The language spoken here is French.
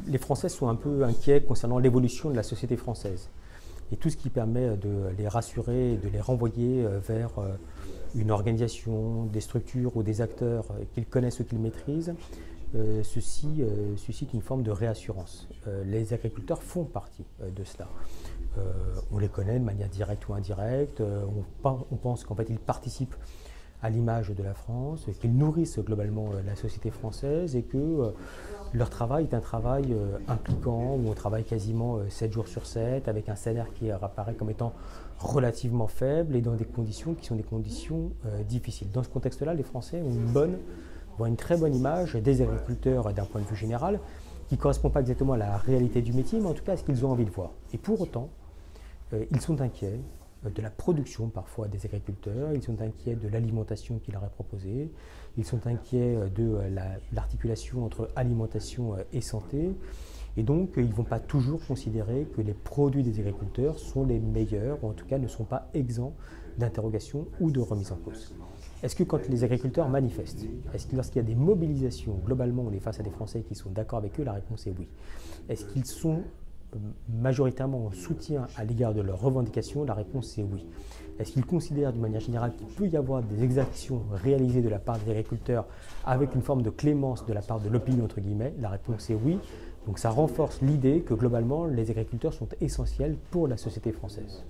les Français sont un peu inquiets concernant l'évolution de la société française. Et tout ce qui permet de les rassurer et de les renvoyer vers une organisation, des structures ou des acteurs qu'ils connaissent ou qu'ils maîtrisent, ceci suscite une forme de réassurance. Les agriculteurs font partie de cela. On les connaît de manière directe ou indirecte, on pense qu'en fait ils participent à l'image de la France, qu'ils nourrissent globalement la société française et que leur travail est un travail impliquant, où on travaille quasiment 7 jours sur 7, avec un salaire qui apparaît comme étant relativement faible et dans des conditions qui sont des conditions difficiles. Dans ce contexte-là, les Français ont une très bonne image des agriculteurs d'un point de vue général, qui ne correspond pas exactement à la réalité du métier, mais en tout cas à ce qu'ils ont envie de voir. Et pour autant, ils sont inquiets de la production parfois des agriculteurs, ils sont inquiets de l'alimentation qui leur est proposée, ils sont inquiets de l'articulation entre alimentation et santé, et donc ils ne vont pas toujours considérer que les produits des agriculteurs sont les meilleurs, ou en tout cas ne sont pas exempts d'interrogation ou de remise en cause. Est-ce que quand les agriculteurs manifestent, est-ce que lorsqu'il y a des mobilisations, globalement on est face à des Français qui sont d'accord avec eux, la réponse est oui. Est-ce qu'ils sont majoritairement en soutien à l'égard de leurs revendications, la réponse est oui. Est-ce qu'ils considèrent d'une manière générale qu'il peut y avoir des exactions réalisées de la part des agriculteurs avec une forme de clémence de la part de l'opinion entre guillemets? La réponse est oui. Donc ça renforce l'idée que globalement les agriculteurs sont essentiels pour la société française.